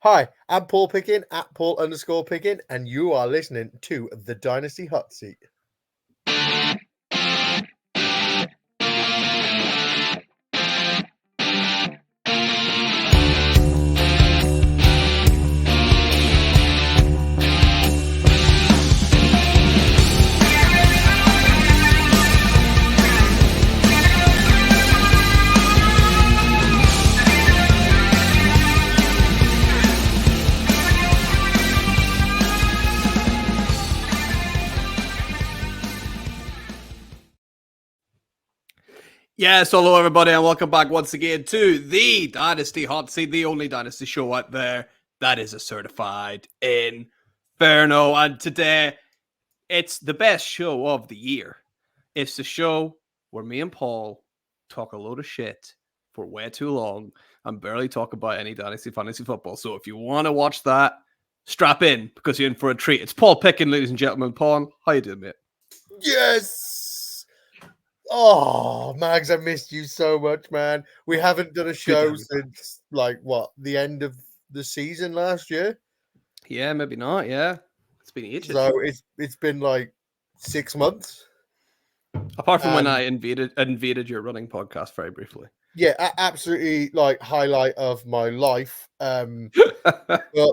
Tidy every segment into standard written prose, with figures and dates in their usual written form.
Hi, I'm Paul Pickin at Paul_Pickin, and you are listening to the Dynasty Hotseat. Yes, hello everybody, and welcome back once again to the Dynasty Hot Seat, the only Dynasty show out there that is a certified Inferno. And today, it's the best show of the year. It's the show where me and Paul talk a load of shit for way too long and barely talk about any Dynasty Fantasy Football. So if you want to watch that, strap in because you're in for a treat. It's Paul Pickin, ladies and gentlemen. Paul, how you doing, mate? Yes! Oh, Mags, I missed you so much, man. We haven't done a show since, the end of the season last year? Yeah, maybe not, yeah. It's been ages. So it's been like 6 months. Apart from when I invaded your running podcast very briefly. Yeah, absolutely, highlight of my life. But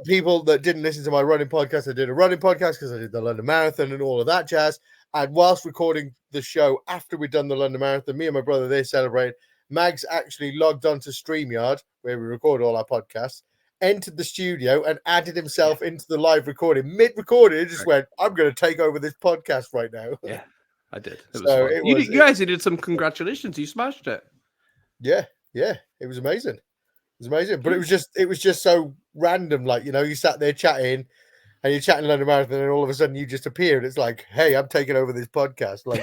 people that didn't listen to my running podcast, I did a running podcast because I did the London Marathon and all of that jazz. And whilst recording the show after we'd done the London Marathon, me and my brother, they celebrated. Mags actually logged onto StreamYard, where we record all our podcasts, entered the studio and added himself into the live recording. Mid-recording, he just went, I'm going to take over this podcast right now. Yeah, I did. It was So fun. You guys did some congratulations. You smashed it. Yeah, it was amazing. It was amazing, but it was just so random. You sat there chatting, and you're chatting London Marathon, and all of a sudden you just appear, and it's like, hey, I'm taking over this podcast, like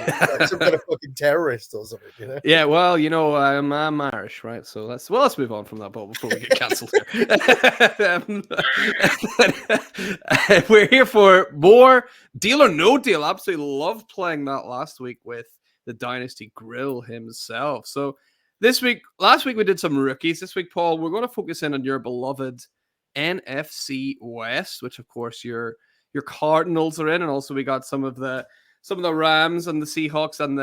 some kind of fucking terrorist or something, you know? Yeah, well, I'm Irish, right? So let's move on from that, but before we get cancelled here. We're here for more Deal or No Deal. Absolutely loved playing that last week with the Dynasty Grill himself. So last week we did some rookies. This week, Paul, we're going to focus in on your beloved NFC West, which of course your Cardinals are in, and also we got some of the Rams and the Seahawks and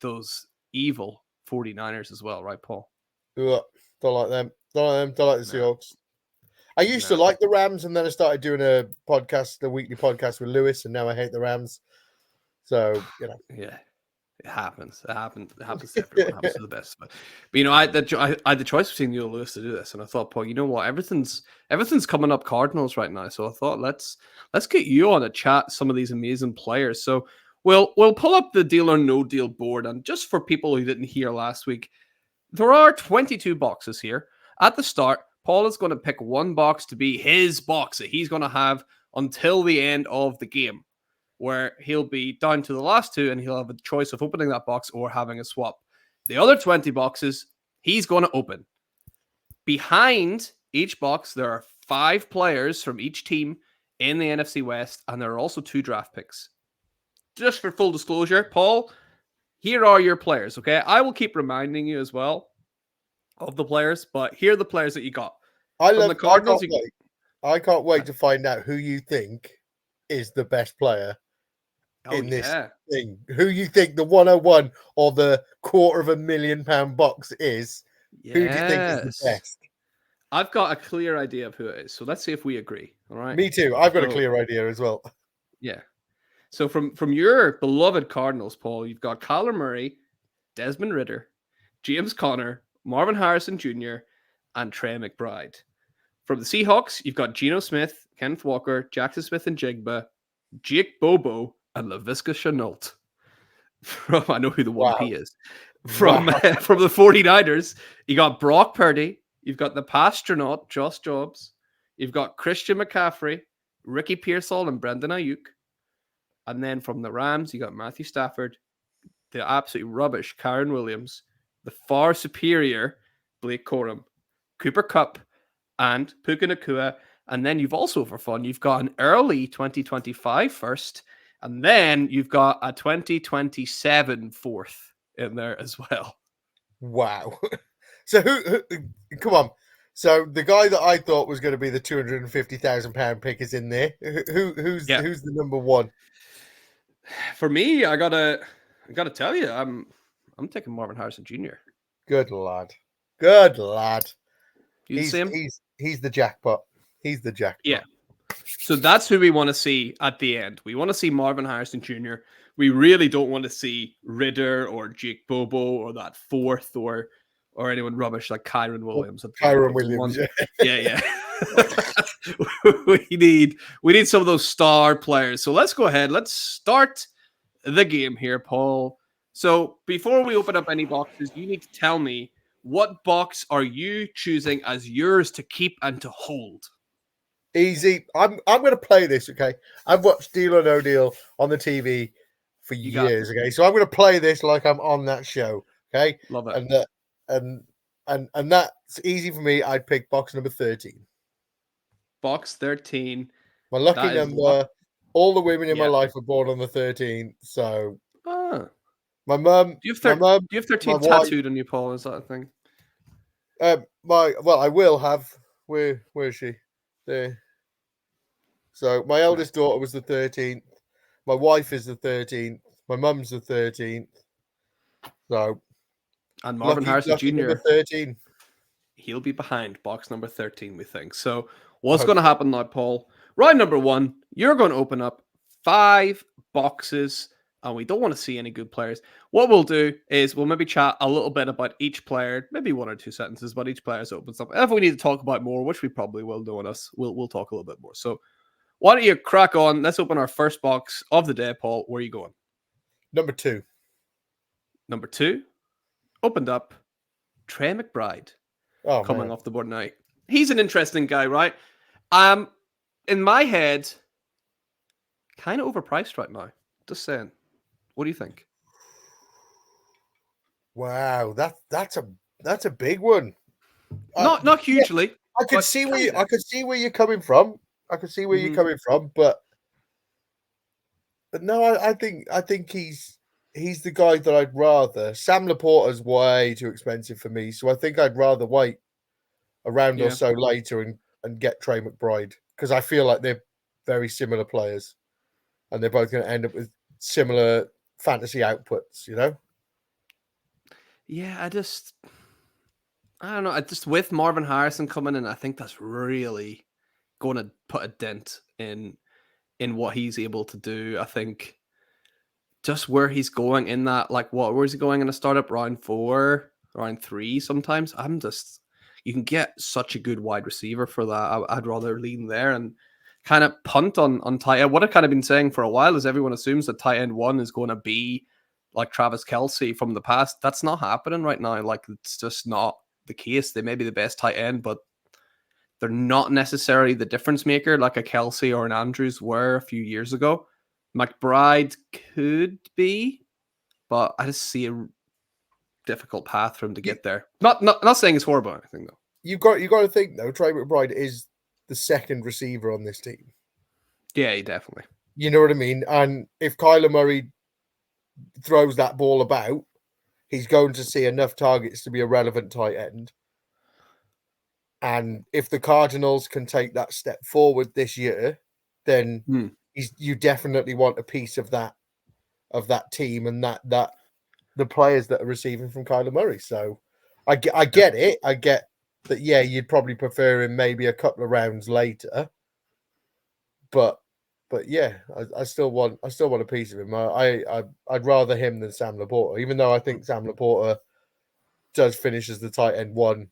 those evil 49ers as well, right, Paul? Don't like them. Don't like the Seahawks. I used to like the Rams, and then I started doing a weekly podcast with Lewis, and now I hate the Rams. So, Yeah. It happens. It happens to everyone. It happens to the best. But I had the choice between you and Lewis to do this, and I thought, Paul, you know what? Everything's coming up Cardinals right now. So I thought, let's get you on a chat some of these amazing players. So we'll pull up the Deal or No Deal board, and just for people who didn't hear last week, there are 22 boxes here. At the start, Paul is going to pick one box to be his box that he's going to have until the end of the game, where he'll be down to the last two and he'll have a choice of opening that box or having a swap. The other 20 boxes, he's going to open. Behind each box, there are 5 players from each team in the NFC West, and there are also 2 draft picks. Just for full disclosure, Paul, here are your players, okay? I will keep reminding you as well of the players, but here are the players that you got. I can't wait to find out who you think is the best player in this thing. Who you think the 101 or the £250,000 box is? Yes. Who do you think is the best? I've got a clear idea of who it is, so let's see if we agree. All right. Me too. I've got a clear idea as well. Yeah. So from your beloved Cardinals, Paul, you've got Kyler Murray, Desmond Ridder, James Conner, Marvin Harrison Jr., and Trey McBride. From the Seahawks, you've got Geno Smith, Kenneth Walker, Jaxon Smith-Njigba, Jake Bobo, and Laviska Shenault. I know who the 1P is. From the 49ers, you got Brock Purdy, you've got the Pastronaut, Josh Jobs, you've got Christian McCaffrey, Ricky Pearsall, and Brendan Ayuk. And then from the Rams, you got Matthew Stafford, the absolutely rubbish Kyren Williams, the far superior Blake Corum, Cooper Kupp, and Puka Nacua. And then you've also, for fun, you've got an early 2025 first, and then you've got a 2027 fourth in there as well. Wow. So who come on. So the guy that I thought was going to be the £250,000 pick is in there. Who's the number one? For me, I gotta tell you, I'm taking Marvin Harrison Jr. Good lad. Good lad. You see him? He's the jackpot. He's the jackpot. Yeah. So that's who we want to see at the end. We want to see Marvin Harrison Jr. We really don't want to see Ridder or Jake Bobo or that fourth or anyone rubbish like Kyren Williams. Kyren Williams. Yeah. we need some of those star players. So let's go ahead. Let's start the game here, Paul. So before we open up any boxes, you need to tell me, what box are you choosing as yours to keep and to hold? Easy. I'm going to play this, okay? I've watched Deal or No Deal on the TV for years, okay? So I'm going to play this like I'm on that show, okay? Love it. And that's easy for me. I'd pick box number 13. Box 13. My lucky number. All the women in my life were born on the 13th, so my mum. Do you have 13 tattooed on you, Paul? Is that a thing? I will have. Where is she? There. So my eldest daughter was the 13th. My wife is the 13th. My mum's the 13th. So, and Marvin Harrison Jr. Number 13. He'll be behind box number 13, we think. So what's going to happen now, Paul? Round number 1, you're going to open up 5 boxes, and we don't want to see any good players. What we'll do is we'll maybe chat a little bit about each player, maybe 1 or 2 sentences about each player's opens up. If we need to talk about more, which we probably will do on us, we'll talk a little bit more. So why don't you crack on? Let's open our first box of the day, Paul. Where are you going? Number 2. Number 2, opened up, Trey McBride. Coming off the board now. He's an interesting guy, right? In my head, kind of overpriced right now. Just saying. What do you think? Wow, that's a big one. Not hugely. Yeah, I could see where you're coming from. You're coming from, but no, I think he's the guy that I'd rather. Sam Laporta's way too expensive for me, so I think I'd rather wait a round or so later and get Trey McBride, because I feel like they're very similar players, and they're both going to end up with similar fantasy outputs, you know? Yeah, I don't know. With Marvin Harrison coming in, I think that's really going to put a dent in what he's able to do. I think just where he's going in that, like, where's he going in a startup? Round 4, round 3 sometimes? You can get such a good wide receiver for that. I'd rather lean there and kind of punt on tight end. What I've kind of been saying for a while is everyone assumes that tight end 1 is going to be like Travis Kelce from the past. That's not happening right now. Like, it's just not the case. They may be the best tight end, but they're not necessarily the difference maker like a Kelce or an Andrews were a few years ago. McBride could be, but I just see a difficult path for him to get there. Not saying it's horrible or anything, though. You've got to think, though, Trey McBride is the second receiver on this team. Yeah, definitely. You know what I mean? And if Kyler Murray throws that ball about, he's going to see enough targets to be a relevant tight end. And if the Cardinals can take that step forward this year, then you definitely want a piece of that team and that the players that are receiving from Kyler Murray. So I get it. I get that. Yeah, you'd probably prefer him maybe a couple of rounds later. But yeah, I still want a piece of him. I'd rather him than Sam Laporta, even though I think Sam Laporta does finish as the tight end 1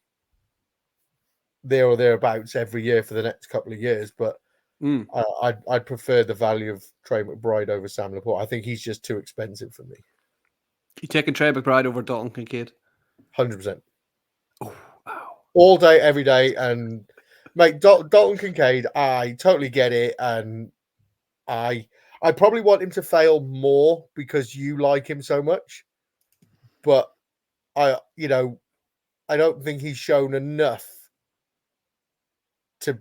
there or thereabouts every year for the next couple of years. But I'd prefer the value of Trey McBride over Sam Laporta. I think he's just too expensive for me. You taking Trey McBride over Dalton Kincaid? 100%. Oh, wow. All day, every day. And, mate, Dalton Kincaid, I totally get it. And I probably want him to fail more because you like him so much. But, I don't think he's shown enough to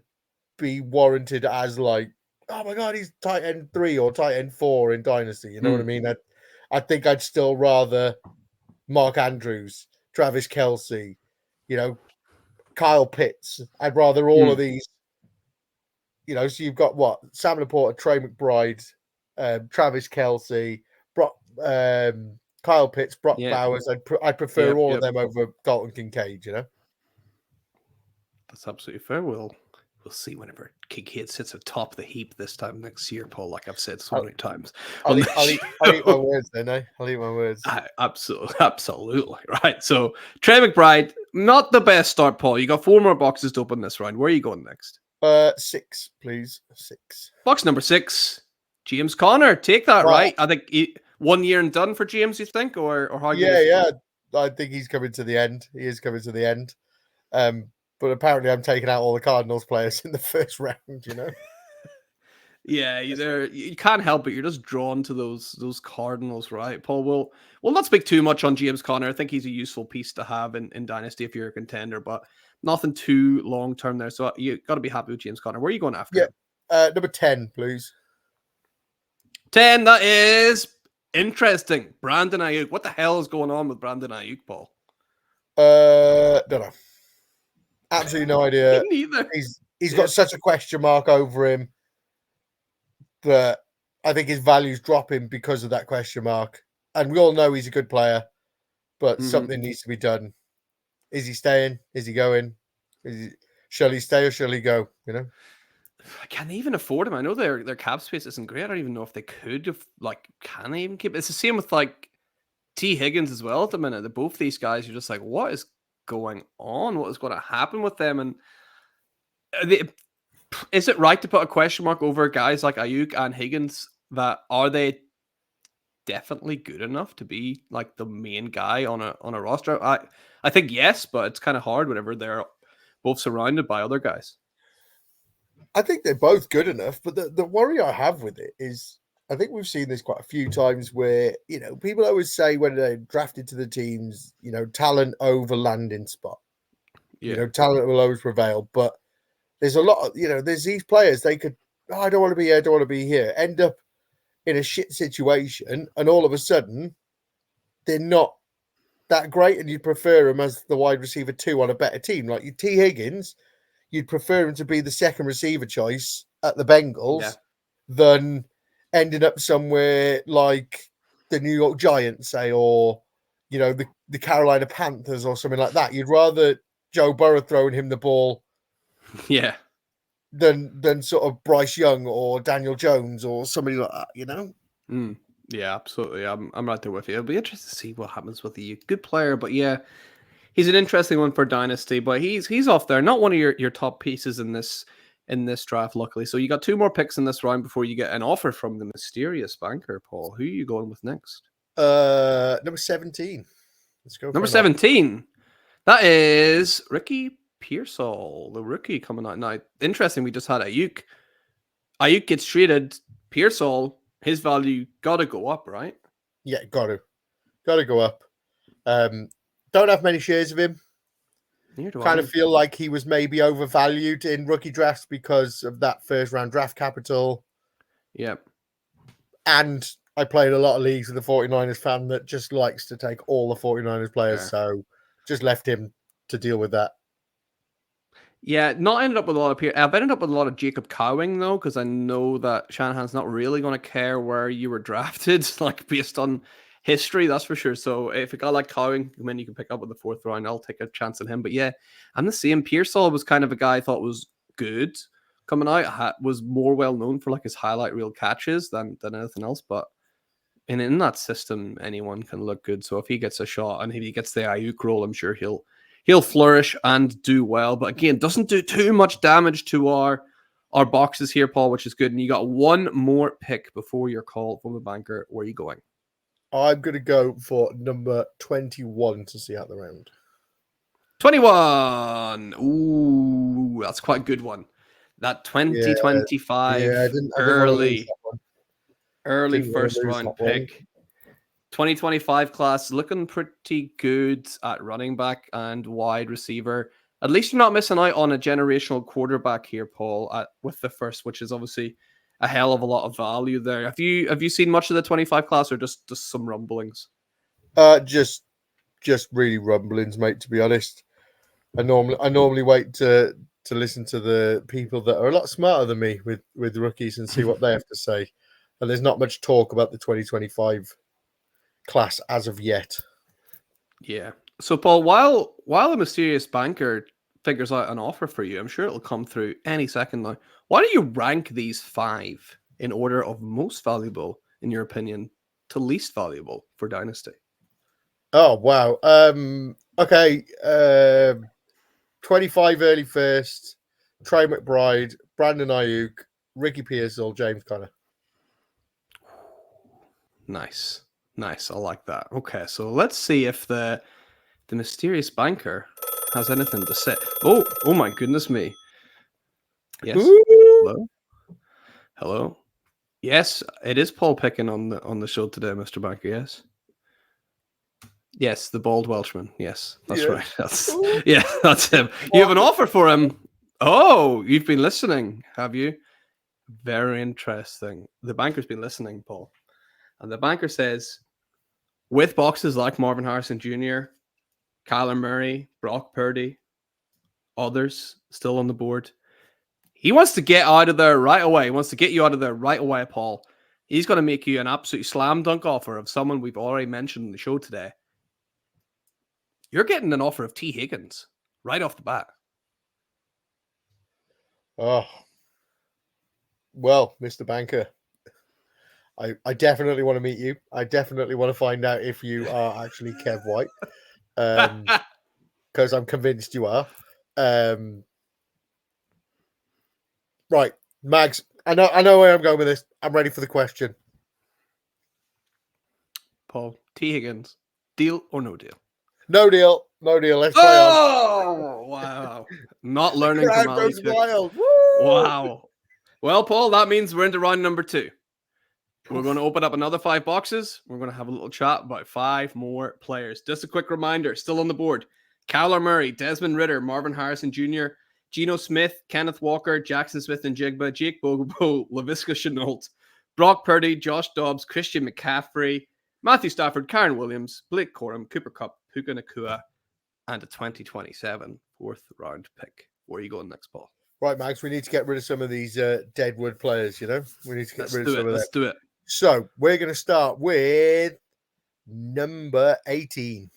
be warranted as, like, oh, my God, he's tight end 3 or tight end 4 in Dynasty. You know what I mean? I think I'd still rather Mark Andrews, Travis Kelce, Kyle Pitts. I'd rather all of these. So you've got what? Sam Laporta, Trey McBride, Travis Kelce, Brock, Kyle Pitts, Brock Bowers. I'd prefer all of them over Dalton Kincaid. That's absolutely fair. We'll see whenever Kincaid sits atop the heap this time next year, Paul. Like I've said so many times. I'll eat my words, then. I'll eat my words. Absolutely right. So Trey McBride, not the best start, Paul. You got 4 more boxes to open this round. Where are you going next? 6, please. 6. Box number 6. James Conner. Take that, right? I think 1 year and done for James. You think, or how? Yeah. I think he's coming to the end. He is coming to the end. But apparently, I'm taking out all the Cardinals players in the first round. Yeah, you can't help it. You're just drawn to those Cardinals, right, Paul? We'll not speak too much on James Conner. I think he's a useful piece to have in Dynasty if you're a contender, but nothing too long term there. So you got to be happy with James Conner. Where are you going after? Yeah, number 10, please. 10. That is interesting. Brandon Ayuk. What the hell is going on with Brandon Ayuk, Paul? Don't know. Absolutely no idea. Me neither. He's got such a question mark over him that I think his value's dropping because of that question mark. And we all know he's a good player, but something needs to be done. Is he staying? Is he going? Shall he stay or shall he go? Can they even afford him? I know their cap space isn't great. I don't even know if they could have, can they even keep it? It's the same with T. Higgins as well at the minute. Both these guys, you're just like, what is going on? What is going to happen with them? And is it right to put a question mark over guys like Ayuk and Higgins? That are they definitely good enough to be the main guy on a roster? I think yes, but it's kind of hard whenever they're both surrounded by other guys. I think they're both good enough, but the worry I have with it is I think we've seen this quite a few times where, people always say when they're drafted to the teams, talent over landing spot. Yeah. Talent will always prevail, but there's a lot of, there's these players, they could, I don't want to be here, I don't want to be here, end up in a shit situation, and all of a sudden, they're not that great, and you'd prefer him as the wide receiver 2 on a better team. Like your T. Higgins, you'd prefer him to be the second receiver choice at the Bengals than ending up somewhere like the New York Giants, say, or, the Carolina Panthers or something like that. You'd rather Joe Burrow throwing him the ball than sort of Bryce Young or Daniel Jones or somebody like that, Yeah, absolutely. I'm right there with you. It'll be interesting to see what happens with the good player, but yeah, he's an interesting one for Dynasty, but he's off there. Not one of your top pieces in this draft, luckily. So you got 2 more picks in this round before you get an offer from the mysterious banker, Paul. Who are you going with next? Number 17. Let's go. Number 17. That is Ricky Pearsall, the rookie coming out now. Interesting. We just had Ayuk. Ayuk gets traded. Pearsall, his value got to go up, right? Yeah, got to go up. Don't have many shares of him. Kind of feel like he was maybe overvalued in rookie drafts because of that first round draft capital. Yep. And I played a lot of leagues with the 49ers fan that just likes to take all the 49ers players. Yeah. So just left him to deal with that. Yeah, not ended up with a lot of people. I've ended up with a lot of Jacob Cowing, though, because I know that Shanahan's not really going to care where you were drafted, based on history, that's for sure. So if a guy like Cowing, you can pick up with the 4th round, I'll take a chance on him. But yeah, I'm the same. Pearsall was kind of a guy I thought was good coming out, was more well known for his highlight reel catches than anything else. But in that system, anyone can look good. So if he gets a shot and if he gets the Ayuk role, I'm sure he'll flourish and do well. But again, doesn't do too much damage to our boxes here, Paul, which is good. And you got 1 more pick before your call from the banker. Where are you going? I'm going to go for number 21 to see out the round. 21. Ooh, that's quite a good one. That 2025 early first round pick. 2025 class looking pretty good at running back and wide receiver. At least you're not missing out on a generational quarterback here, Paul, with the first, which is obviously a hell of a lot of value there. Have you seen much of the 25 class or just some rumblings? Just really rumblings, mate, to be honest. I normally wait to listen to the people that are a lot smarter than me with rookies and see what they have to say. And there's not much talk about the 2025 class as of yet. Yeah. So, Paul, while a mysterious banker figures out an offer for you, I'm sure it'll come through any second now. Why don't you rank these 5 in order of most valuable, in your opinion, to least valuable for Dynasty? Oh, wow. Okay. 25 early first, Trey McBride, Brandon Ayuk, Ricky Pearsall, James Conner. Nice. I like that. Okay, so let's see if the mysterious banker has anything to say. Oh my goodness me. Yes. Ooh. Hello. Yes, it is Paul Pickin on the show today, Mr. Banker. Yes, the bald Welshman. Yes, that's right. That's him. You have an offer for him. Oh, you've been listening, have you? Very interesting. The banker's been listening, Paul. And the banker says, with boxes like Marvin Harrison Jr., Kyler Murray, Brock Purdy, others still on the board, he wants to get out of there right away. He wants to get you out of there right away, Paul. He's going to make you an absolute slam dunk offer of someone we've already mentioned in the show today. You're getting an offer of T. Higgins right off the bat. Oh, well, Mr. Banker, I definitely want to meet you. I definitely want to find out if you are actually Kev White, because I'm convinced you are. Right, Mags, I know where I'm going with this. I'm ready for the question. Paul, T. Higgins, deal or no deal? No deal. Let's play on. Oh, wow. Not learning from Ali. Wow. Well, Paul, that means we're into round number 2. We're going to open up another 5 boxes. We're going to have a little chat about 5 more players. Just a quick reminder, still on the board: Kyler Murray, Desmond Ridder, Marvin Harrison Jr., Geno Smith, Kenneth Walker, Jaxon Smith-Njigba, Jake Bobo, Laviska Shenault, Brock Purdy, Josh Dobbs, Christian McCaffrey, Matthew Stafford, Kyren Williams, Blake Corum, Cooper Kupp, Puka Nacua, and a 2027 4th round pick. Where are you going next, Paul? Right, Max, we need to get rid of some of these deadwood players, We need to get rid of some of them. Let's do it. So we're going to start with number 18.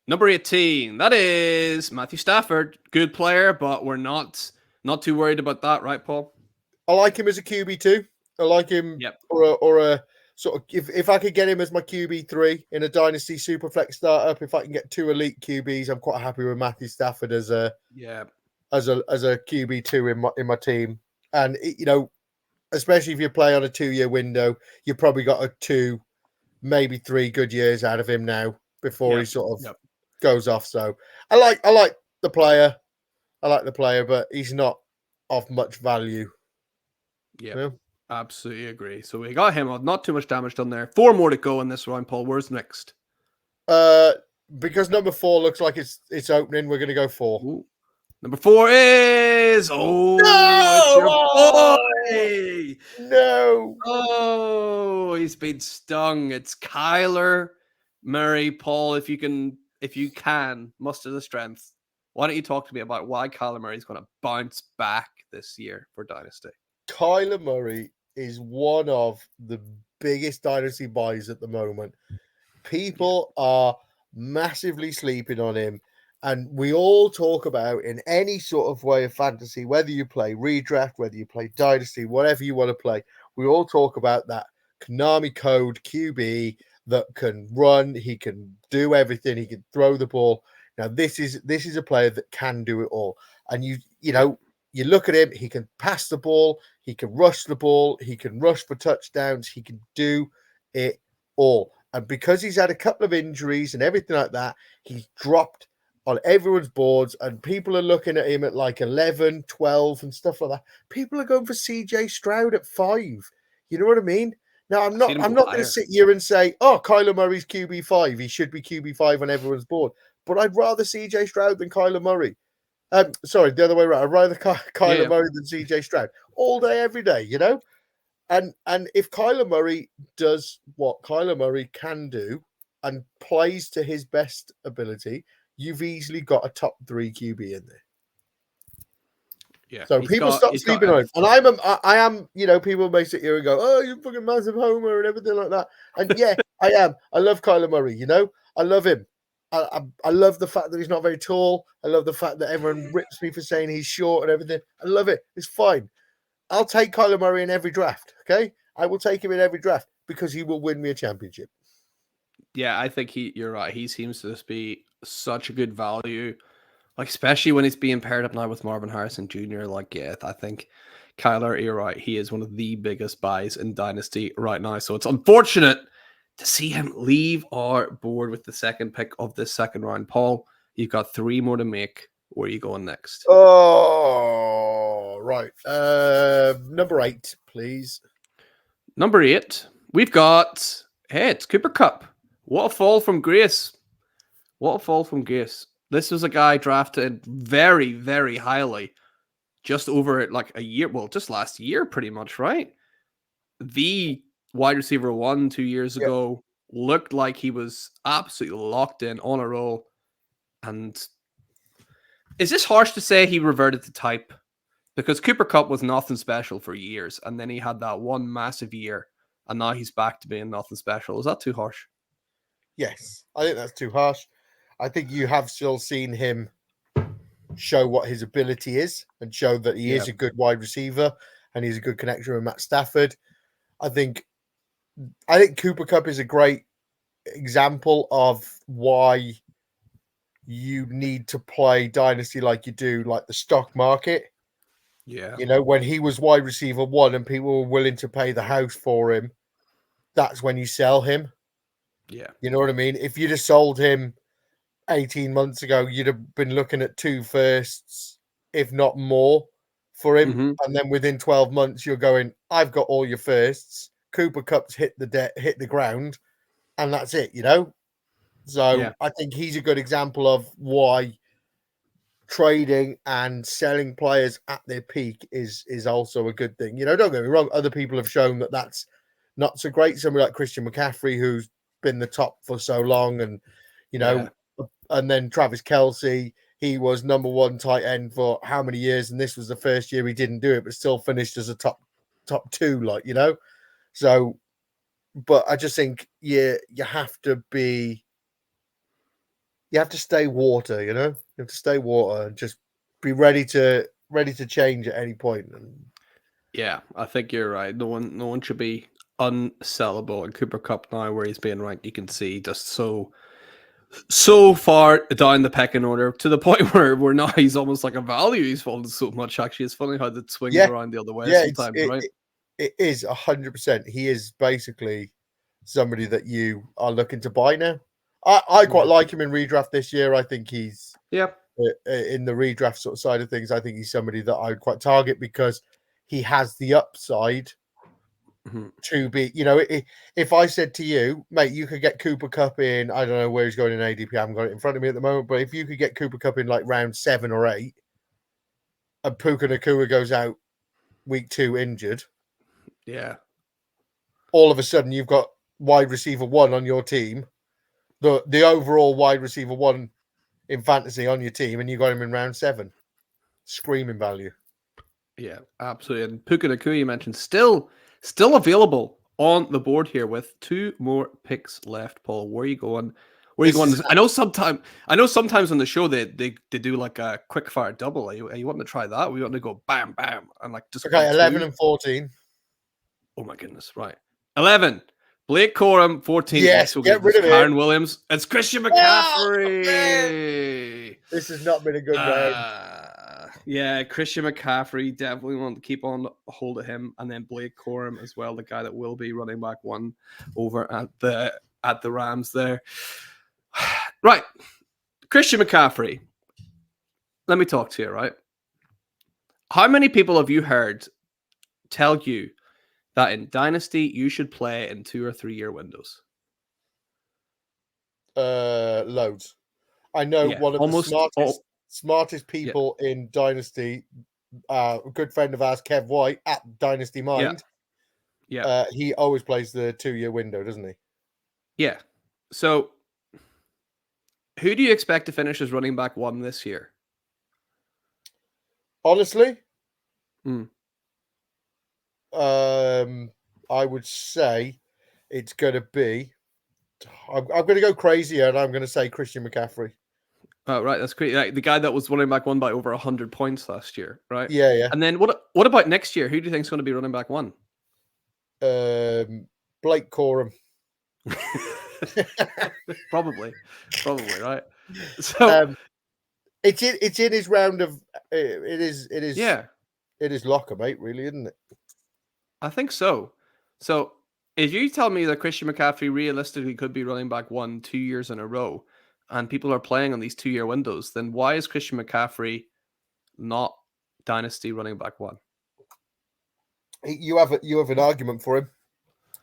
Number 18, that is Matthew Stafford. Good player, but we're not too worried about that, right, Paul? I like him as a QB2. I like him or a sort of, if I could get him as my QB3 in a Dynasty Superflex startup, if I can get 2 elite QBs, I'm quite happy with Matthew Stafford as a QB2 in my team. And especially if you play on a 2-year window, you've probably got a 2, maybe 3 good years out of him now before he sort of goes off. So I like the player. But he's not of much value. Yeah, absolutely agree. So we got him. Not too much damage done there. 4 more to go in this round, Paul. Where's next? Because number 4 looks like it's opening, we're going to go 4. Ooh. Number 4 is No! Oh, he's been stung. It's Kyler Murray. Paul, if you can muster the strength, why don't you talk to me about why Kyler Murray is going to bounce back this year for Dynasty? Kyler Murray is one of the biggest Dynasty buys at the moment. People are massively sleeping on him. And we all talk about, in any sort of way of fantasy, whether you play redraft, whether you play Dynasty, whatever you want to play, we all talk about that Konami code QB that can run, he can do everything, he can throw the ball. Now, this is a player that can do it all. And you look at him, he can pass the ball, he can rush the ball, he can rush for touchdowns, he can do it all. And because he's had a couple of injuries and everything like that, he's dropped on everyone's boards, and people are looking at him at like 11, 12 and stuff like that. People are going for CJ Stroud at 5. You know what I mean? Now, I'm not going to sit here and say, oh, Kyler Murray's QB5. He should be QB5 on everyone's board. But I'd rather CJ Stroud than Kyler Murray. Sorry, the other way around. I'd rather Kyler Murray than CJ Stroud all day, every day, And if Kyler Murray does what Kyler Murray can do and plays to his best ability, you've easily got a top 3 QB in there. Yeah. So people stop sleeping on him. And I am, people may sit here and go, oh, you're fucking massive homer and everything like that. And yeah, I am. I love Kyler Murray, I love him. I love the fact that he's not very tall. I love the fact that everyone rips me for saying he's short and everything. I love it. It's fine. I'll take Kyler Murray in every draft, okay? I will take him in every draft because he will win me a championship. Yeah, I think you're right. He seems to just be such a good value, like especially when he's being paired up now with Marvin Harrison Jr. Like, yeah, I think Kyler, you're right. He is one of the biggest buys in Dynasty right now. So it's unfortunate to see him leave our board with the second pick of this second round. Paul, you've got 3 more to make. Where are you going next? Oh, right. Number 8, please. Number 8, we've got, it's Cooper Kupp. What a fall from grace. What a fall from grace. This was a guy drafted very, very highly just over like a year. Well, just last year, pretty much, right? The wide receiver 1 2 years ago looked like he was absolutely locked in on a roll. And is this harsh to say he reverted to type? Because Cooper Kupp was nothing special for years, and then he had that one massive year, and now he's back to being nothing special. Is that too harsh? Yes, I think that's too harsh. I think you have still seen him show what his ability is and show that he is a good wide receiver and he's a good connection with Matt Stafford. I think Cooper Kupp is a great example of why you need to play Dynasty like you do, like the stock market. Yeah. When he was wide receiver 1 and people were willing to pay the house for him, that's when you sell him. Yeah. You know what I mean? If you'd have sold him 18 months ago, you'd have been looking at 2 firsts, if not more, for him. Mm-hmm. And then within 12 months, you're going, I've got all your firsts. Cooper Kupp's hit the ground, and that's it, So I think he's a good example of why trading and selling players at their peak is also a good thing. Don't get me wrong. Other people have shown that that's not so great. Somebody like Christian McCaffrey, who's been the top for so long, and and then Travis Kelce, he was number 1 tight end for how many years, and this was the first year he didn't do it, but still finished as a top 2, So, but I just think you have to stay water, you have to stay water and just be ready to change at any point. Yeah, I think you're right. No one should be unsellable. And Cooper Kupp now, where he's being ranked, you can see just so far down the pecking order to the point where now he's almost like a value. He's fallen so much. Actually, it's funny how that swings around the other way sometimes, right? It is 100%. He is basically somebody that you are looking to buy now. I quite like him in redraft this year. I think he's in the redraft sort of side of things. I think he's somebody that I would quite target because he has the upside to be, if I said to you, mate, you could get Cooper Kupp in, I don't know where he's going in ADP, I haven't got it in front of me at the moment, but if you could get Cooper Kupp in like round 7 or 8 and Puka Nacua goes out week 2 injured, all of a sudden you've got wide receiver 1 on your team, the overall wide receiver 1 in fantasy on your team, and you got him in round 7. Screaming value. Yeah, absolutely. And Puka Nacua, you mentioned, still available on the board here with 2 more picks left. Paul, where are you going? I know sometimes on the show they do like a quick fire double. Are you wanting to try that? We want to go bam bam and like just 11 and 14. Oh my goodness! Right, 11. Blake Corum, 14. Yes, get rid of Kyren Williams. It's Christian McCaffrey. Oh, this has not been a good round. Yeah, Christian McCaffrey, definitely want to keep on hold of him, and then Blake Corum as well, the guy that will be running back 1 over at the Rams there. Right, Christian McCaffrey. Let me talk to you. Right, how many people have you heard tell you that in Dynasty you should play in 2 or 3 year windows? Loads. I know one of the smartest people in Dynasty, a good friend of ours, Kev White at Dynasty Mind. He always plays the 2 year window, doesn't he? Yeah. So Who do you expect to finish as running back 1 this year? Honestly, Hmm. I would say it's going to be. I'm going to go crazy and I'm going to say Christian McCaffrey. Oh, right, that's great. Like, the guy that was running back 1 by over 100 points last year, right? Yeah. And then what about next year? Who do you think is going to be running back 1? Blake Corum. Probably, right? So it's in his round of it is yeah, it is locker, mate. Really, isn't it? I think so. So if you tell me that Christian McCaffrey realistically could be running back 1 2 years in a row, and people are playing on these 2-year windows, then why is Christian McCaffrey not Dynasty running back 1? You have an argument for him.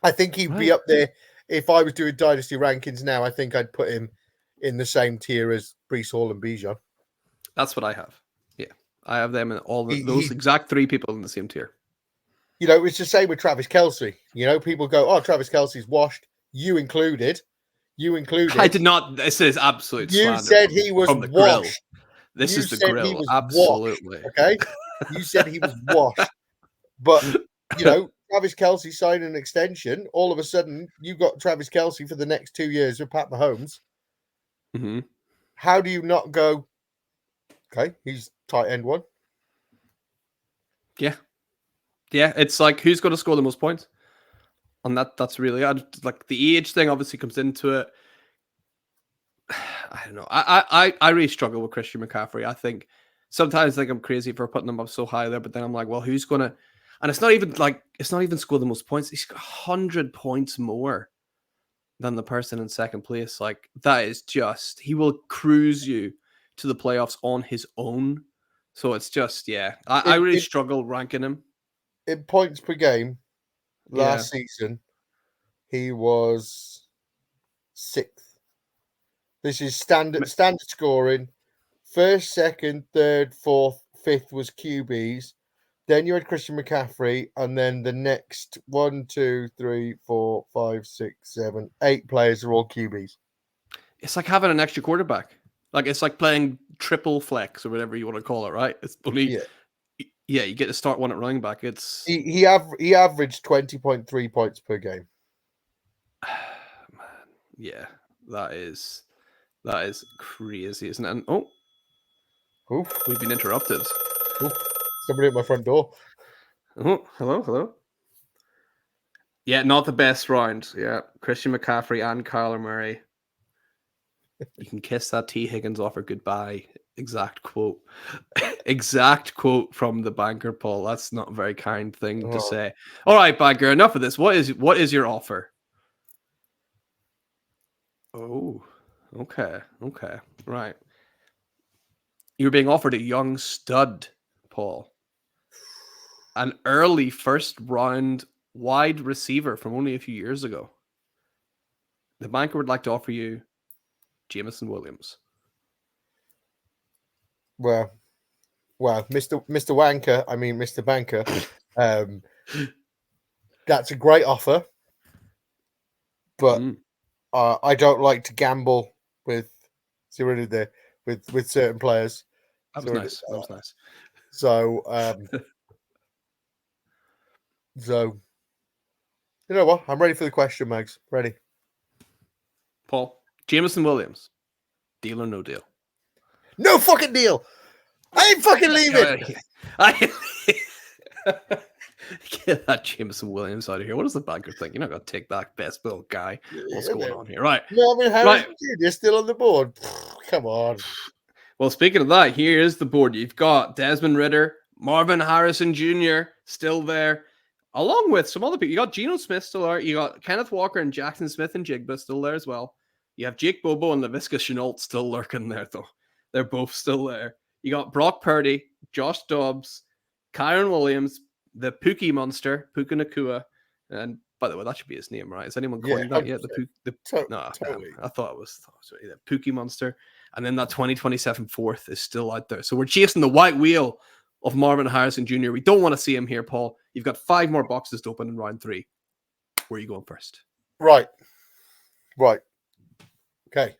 I think he'd be Right. up there if I was doing Dynasty rankings now. I think I'd put him in the same tier as Breece Hall and Bijan. That's what I have. Yeah, I have them in all those He- exact 3 people in the same tier. You know, it's the same with Travis Kelce. You know, people go, "Oh, Travis Kelce's washed." You included. I did not. This is absolute You slander said he was from the grill. washed. This You is the said he grill. was Absolutely. washed, okay? You said he was washed. But, you know, Travis Kelce signed an extension. All of a sudden, you got Travis Kelce for the next 2 years with Pat Mahomes. Mm-hmm. How do you not go, okay, he's tight end 1? Yeah. Yeah, it's like, who's going to score the most points? And that's really, like, the age thing obviously comes into it. I don't know. I really struggle with Christian McCaffrey. I think sometimes I'm crazy for putting him up so high there, but then I'm like, well, who's gonna? And it's not even score the most points. He's got 100 points more than the person in second place. Like, that is just, he will cruise you to the playoffs on his own. So it's just, yeah, I really struggle ranking him. In points per game last season, he was 6th. This is standard scoring. 1st, 2nd, 3rd, 4th, 5th was QBs. Then you had Christian McCaffrey, and then the next 1, 2, 3, 4, 5, 6, 7, 8 players are all QBs. It's like having an extra quarterback. Like, it's like playing triple flex or whatever you want to call it, right? It's only you get to start one at running back. It's he averaged 20.3 points per game. Man, yeah, that is crazy, isn't it? And we've been interrupted. Somebody at my front door. Oh, hello. Yeah, not the best round. Yeah, Christian McCaffrey and Kyler Murray. You can kiss that T. Higgins offer goodbye. Exact quote. Exact quote from the banker, Paul. That's not a very kind thing to say. All right, banker, enough of this. What is your offer? Oh, okay. Right. You're being offered a young stud, Paul. An early first round wide receiver from only a few years ago. The banker would like to offer you Jaxon Williams. Well, Mr. Wanker, I mean Mr. Banker, that's a great offer, but I don't like to gamble with with certain players. That was nice. So, so you know what? I'm ready for the question, Mags. Ready. Paul, Jaxon Williams, deal or no deal? No fucking deal. I ain't fucking leaving. Get that Jaxon Williams out of here. What does the banker think? You're not going to take that best built guy. What's going on here? Right. Marvin Harrison Jr. still on the board. Come on. Well, speaking of that, here is the board. You've got Desmond Ridder, Marvin Harrison Jr. still there, along with some other people. You got Geno Smith still there. You got Kenneth Walker and Jaxon Smith-Njigba still there as well. You have Jake Bobo and Laviska Shenault still lurking there, though. They're both still there. You got Brock Purdy, Josh Dobbs, Kyren Williams, the Pookie Monster, Puka Nacua, and by the way, that should be his name, right? Is anyone calling that yet? No, totally. I thought it was the Pookie Monster. And then that 2027 fourth is still out there. So we're chasing the white wheel of Marvin Harrison Jr. We don't want to see him here, Paul. You've got 5 more boxes to open in round 3. Where are you going first? Right. Okay.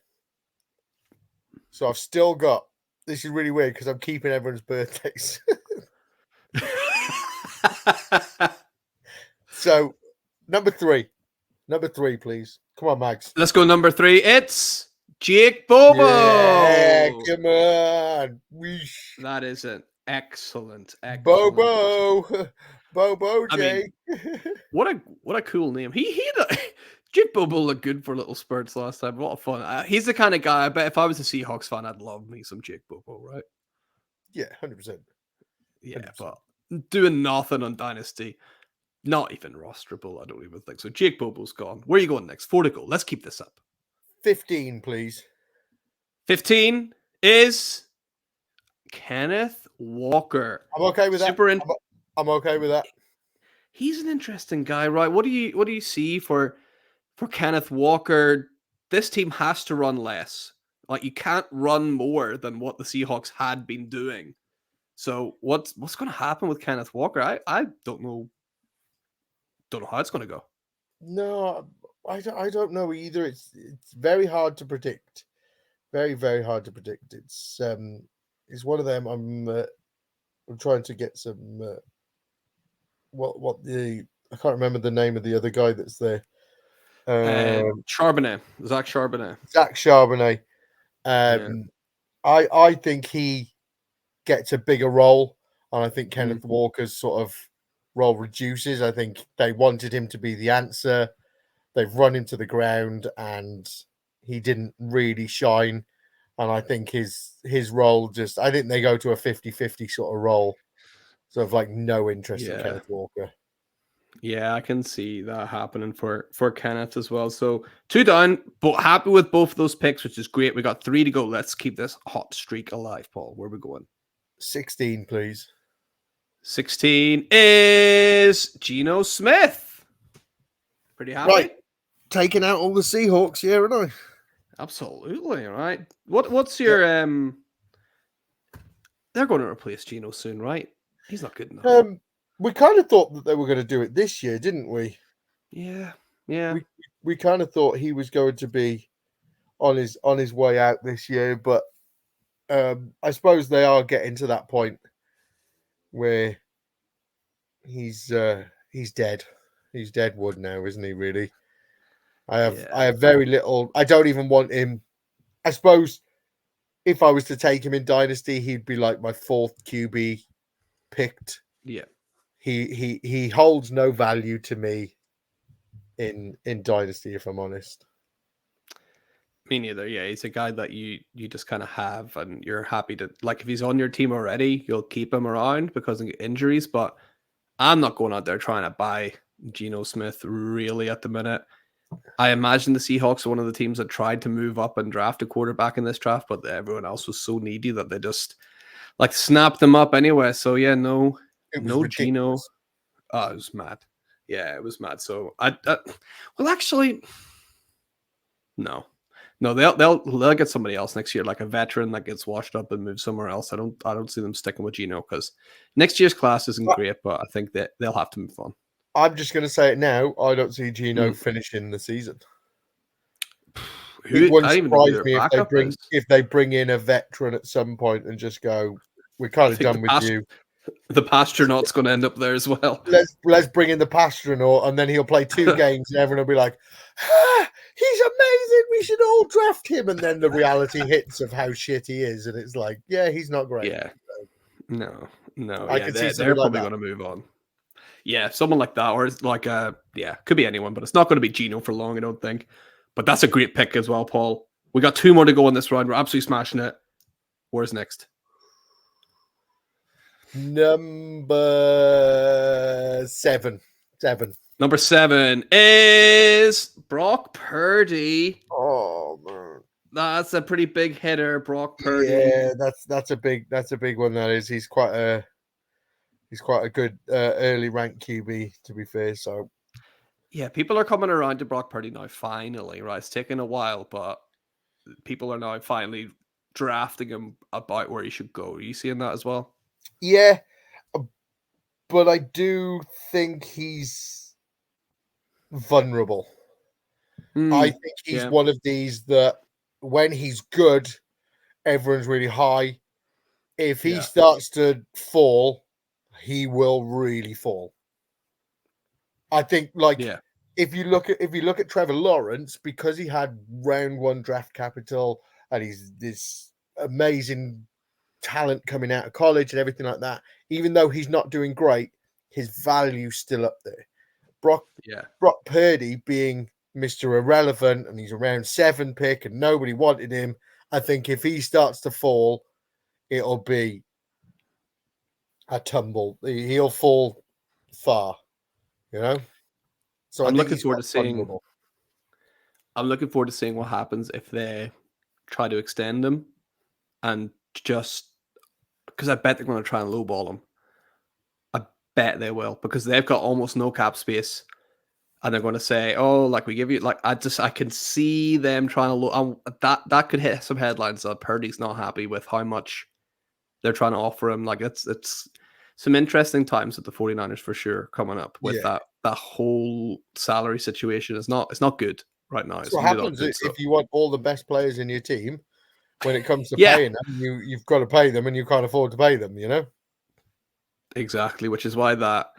So I've still got. This is really weird because I'm keeping everyone's birthdays. So number three, please. Come on, Mags. Let's go number 3. It's Jake Bobo. Yeah, come on. Weesh. That is an excellent. Bobo. Bobo I Jake. mean, what a cool name. Jake Bobo looked good for little spurts last time. What a fun. He's the kind of guy, I bet if I was a Seahawks fan, I'd love me some Jake Bobo, right? Yeah, 100%. Yeah, but doing nothing on Dynasty. Not even rosterable, I don't even think. So Jake Bobo's gone. Where are you going next? 4 to go. Let's keep this up. 15, please. 15 is Kenneth Walker. I'm okay with that. I'm okay with that. He's an interesting guy, right? What do you see for Kenneth Walker? This team has to run less. Like, you can't run more than what the Seahawks had been doing. So what's going to happen with Kenneth Walker? I don't know. Don't know how it's going to go. No, I don't know either. It's very hard to predict. Very, very hard to predict. It's one of them. I'm trying to get some. I can't remember the name of the other guy that's there. Charbonnet, Zach Charbonnet. Zach Charbonnet. I think he gets a bigger role, and I think Kenneth Walker's sort of role reduces. I think they wanted him to be the answer. They've run him to the ground, and he didn't really shine. And I think his role I think they go to a 50-50 sort of role. Sort of like no interest in Kenneth Walker. Yeah, I can see that happening for Kenneth as well. So 2 down, but happy with both of those picks, which is great. We got 3 to go. Let's keep this hot streak alive, Paul. Where are we going? 16, please. 16 is Geno Smith. Pretty happy. Right. Taking out all the Seahawks, yeah, aren't I? Absolutely, right. What's your They're going to replace Geno soon, right? He's not good enough. We kind of thought that they were going to do it this year, didn't we? Yeah. We kind of thought he was going to be on his way out this year, but I suppose they are getting to that point where he's dead. He's dead wood now, isn't he? Really, I have very little. I don't even want him. I suppose if I was to take him in Dynasty, he'd be like my 4th QB picked. Yeah. He holds no value to me in Dynasty, if I'm honest. Me neither. Yeah, he's a guy that you just kind of have, and you're happy to, like, if he's on your team already, you'll keep him around because of injuries. But I'm not going out there trying to buy Geno Smith really at the minute. I imagine the Seahawks are one of the teams that tried to move up and draft a quarterback in this draft, but everyone else was so needy that they just like snapped them up anyway. So yeah, no Geno. Oh, it was mad. Yeah, it was mad. So well, actually, no, they'll get somebody else next year, like a veteran that gets washed up and moves somewhere else. I don't see them sticking with Geno because next year's class isn't great, but I think that they'll have to move on. I'm just going to say it now. I don't see Geno finishing the season. It wouldn't surprise me if they bring in a veteran at some point and just go, "We're kind of done with you." The Pastronaut's going to end up there as well. Let's bring in the Pastronaut, and then he'll play 2 games, and everyone will be like, "He's amazing. We should all draft him." And then the reality hits of how shit he is, and it's like, "Yeah, he's not great." Yeah, no. I can see they're probably going to move on. Yeah, someone like that, or it's like could be anyone, but it's not going to be Geno for long, I don't think. But that's a great pick as well, Paul. We got 2 more to go in this round. We're absolutely smashing it. Where's next? Number 7. Number 7 is Brock Purdy. Oh man, that's a pretty big hitter, Brock Purdy. Yeah, that's a big one. That is. He's quite a good early rank QB, to be fair. So yeah, people are coming around to Brock Purdy now. Finally, right? It's taken a while, but people are now finally drafting him about where he should go. Are you seeing that as well? Yeah, but I do think he's vulnerable. I think he's one of these that when he's good, everyone's really high. If he starts to fall, he will really fall. I think, like, if you look at Trevor Lawrence, because he had round one draft capital and he's this amazing talent coming out of college and everything like that, even though he's not doing great, his value's still up there. Brock Purdy being Mr. Irrelevant, and he's a round 7 pick and nobody wanted him. I think if he starts to fall, it'll be a tumble. He'll fall far, you know? So I'm looking forward to seeing what happens if they try to extend him, and just because I bet they're going to try and lowball him. I bet they will, because they've got almost no cap space, and they're going to say, "Oh, like we give you like." I can see them trying to that could hit some headlines that Purdy's not happy with how much they're trying to offer him. Like it's some interesting times at the 49ers for sure coming up with that whole salary situation. It's not good right now. That's what happens if you want all the best players in your team. When it comes to paying them, you've got to pay them, and you can't afford to pay them, you know? Exactly, which is why that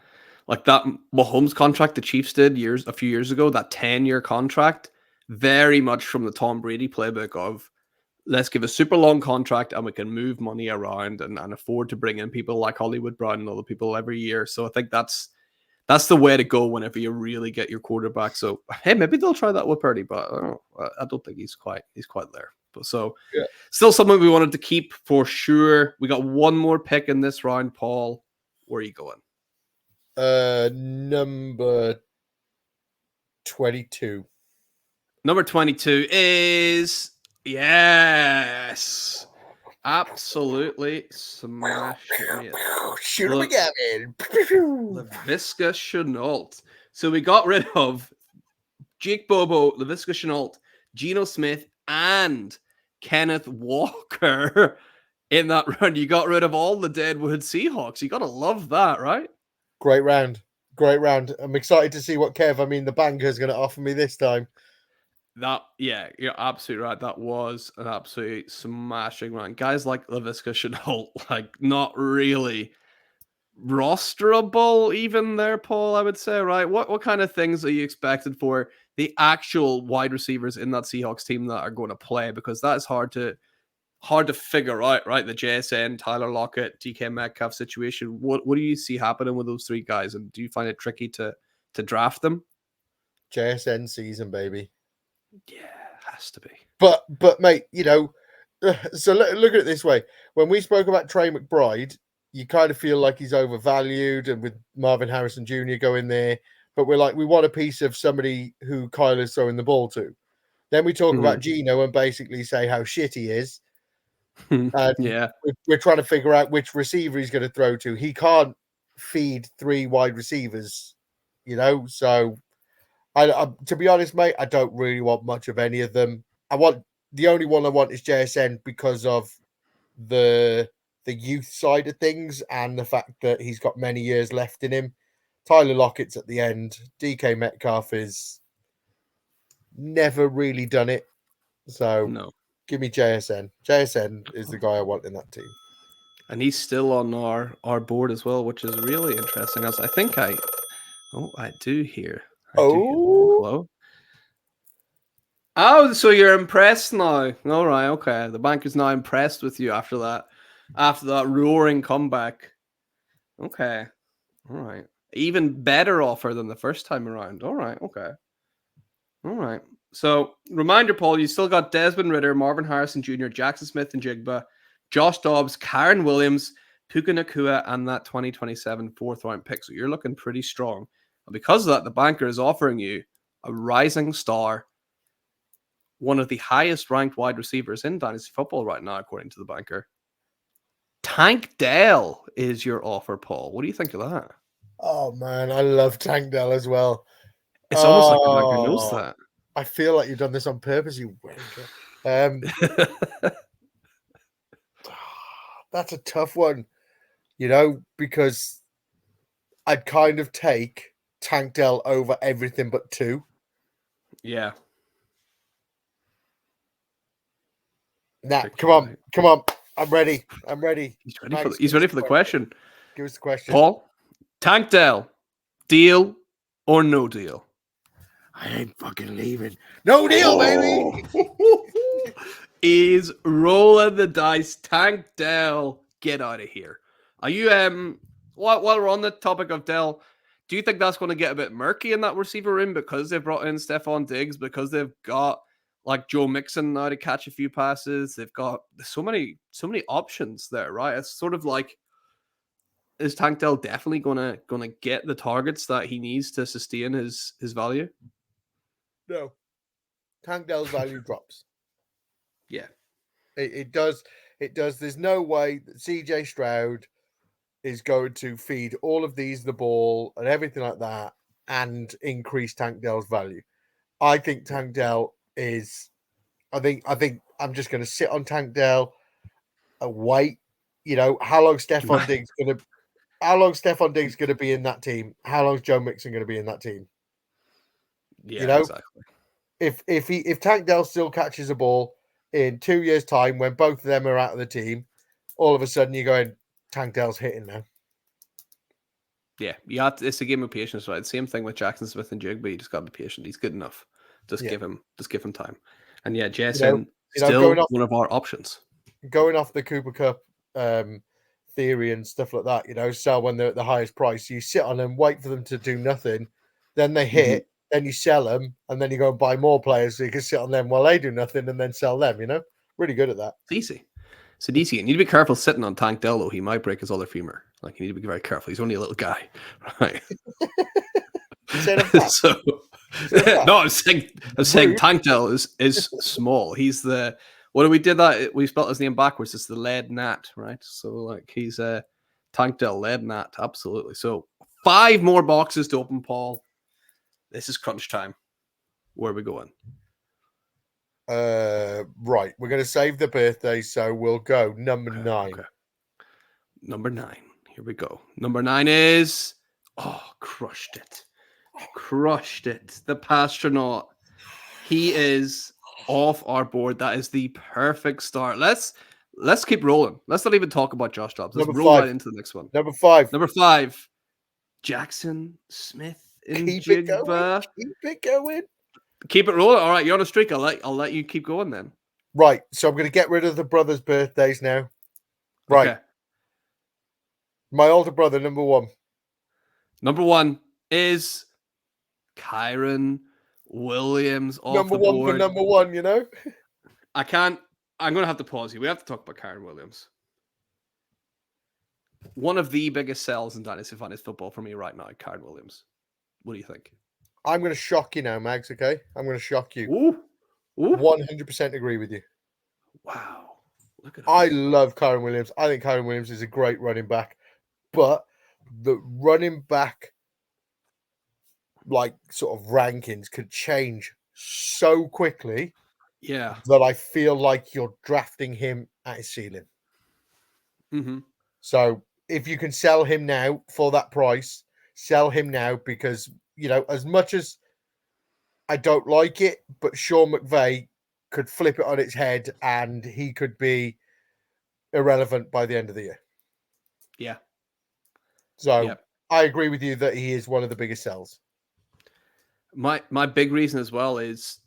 Mahomes contract the Chiefs did a few years ago, that 10-year contract, very much from the Tom Brady playbook of, let's give a super long contract and we can move money around and afford to bring in people like Hollywood Brown and other people every year. So I think that's the way to go whenever you really get your quarterback. So hey, maybe they'll try that with Purdy, but I don't think he's quite there. But so still something we wanted to keep for sure. We got one more pick in this round, Paul. Where are you going? Number 22. Number 22 is absolutely smash it. Shoot him again. Laviska Shenault. So we got rid of Jake Bobo, Laviska Shenault, Geno Smith, and Kenneth Walker in that round. You got rid of all the Deadwood Seahawks. You got to love that, right? Great round. I'm excited to see what the banker is going to offer me this time. You're absolutely right. That was an absolute smashing round. Guys like Laviska Shenault, like not really rosterable even there, Paul, I would say, right? What kind of things are you expected for the actual wide receivers in that Seahawks team that are going to play? Because that is hard to figure out, right? The JSN, Tyler Lockett, DK Metcalf situation. What do you see happening with those three guys? And do you find it tricky to draft them? JSN season, baby. Yeah, has to be. But mate, so look at it this way. When we spoke about Trey McBride, you kind of feel like he's overvalued, and with Marvin Harrison Jr. going there, but we're like, we want a piece of somebody who Kyler's throwing the ball to. Then we talk about Geno and basically say how shit he is. And we're trying to figure out which receiver he's going to throw to. He can't feed 3 wide receivers, so I to be honest, mate, I don't really want much of any of them. The only one I want is JSN because of the youth side of things and the fact that he's got many years left in him. Tyler Lockett's at the end. DK Metcalf is never really done it. So no. Give me JSN. JSN is the guy I want in that team. And he's still on our board as well, which is really interesting. I think I do hear. Hello? Oh, so you're impressed now. All right, okay. The banker's now impressed with you after that roaring comeback. Okay. All right. Even better offer than the first time around. All right, okay. All right. So, reminder, Paul, you still got Desmond Ridder, Marvin Harrison Jr., Jaxon Smith-Njigba, Josh Dobbs, Kyren Williams, Puka Nacua, and that 2027 4th-round pick. So, you're looking pretty strong. And because of that, the banker is offering you a rising star, one of the highest-ranked wide receivers in Dynasty Football right now, according to the banker. Tank Dell is your offer, Paul. What do you think of that? Oh, man, I love Tank Dell as well. It's almost like the banker knows that. I feel like you've done this on purpose, you wanker. That's a tough one, because I'd kind of take Tank Dell over everything but 2. Yeah. Nah, come on. I'm ready. He's ready for the question. Give us the question. Paul, Tank Dell, deal or no deal? I ain't fucking leaving. No deal, baby. He's rolling the dice. Tank Dell, get out of here. Are you while we're on the topic of Dell, do you think that's going to get a bit murky in that receiver room because they've brought in Stephon Diggs, because they've got like Joe Mixon now to catch a few passes? They've got so many options there, right? It's sort of like, is Tank Dell definitely gonna get the targets that he needs to sustain his value? No. Tank Dell's value drops. Yeah. It does. It does. There's no way that CJ Stroud is going to feed all of these the ball and everything like that and increase Tank Dell's value. I think Tank Dell is. I think I'm just going to sit on Tank Dell and wait. You know, how long Stephon Diggs going to be in that team? How long is Joe Mixon going to be in that team? Yeah, you know, exactly. If Tank Dell still catches a ball in 2 years' time when both of them are out of the team, all of a sudden you're going, Tank Dell's hitting now. Yeah, it's a game of patience, right? Same thing with Jaxon Smith-Njigba. You just got to be patient. He's good enough. Just give him time. And yeah, Jason still one of our options. Going off the Cooper Cup theory and stuff like that, sell when they're at the highest price. You sit on them, wait for them to do nothing, then they hit, then you sell them, and then you go and buy more players so you can sit on them while they do nothing and then sell them. Really good at that. It's easy. So DC, you need to be careful sitting on Tank Dell, though. He might break his other femur. Like, you need to be very careful. He's only a little guy, right? No, I'm saying Tank Dell is small. He's the what do we did that? We spelled his name backwards. It's the lead gnat, right? So like he's a Tank Dell lead gnat, absolutely. So 5 more boxes to open, Paul. This is crunch time. Where are we going? Right, we're going to save the birthday, so we'll go number 9. Okay. Number 9. Here we go. Number 9 is crushed it. The Pastronaut. He is off our board. That is the perfect start. Let's keep rolling. Let's not even talk about Josh Dobbs. Let's roll right into the next one. Number 5. Jaxon Smith-Njigba. Keep it going. Keep it rolling. All right, you're on a streak. I'll let you keep going then. Right. So I'm going to get rid of the brothers' birthdays now. Right. Okay. My older brother, number 1. Number 1 is Kyren Williams off number the board. For number 1, I'm going to have to pause you. We have to talk about Kyren Williams. One of the biggest sells in Dynasty Fantasy Football for me right now, Kyren Williams. What do you think? I'm going to shock you now, Mags, okay? I'm going to shock you. Ooh. 100% agree with you. Wow. Look at I love Kyren Williams. I think Kyren Williams is a great running back. But the running back sort of rankings could change so quickly. Yeah. That I feel like you're drafting him at his ceiling. Mm-hmm. So if you can sell him now for that price, sell him now because, as much as I don't like it, but Sean McVay could flip it on its head and he could be irrelevant by the end of the year. Yeah. So I agree with you that he is one of the biggest sells. My big reason as well is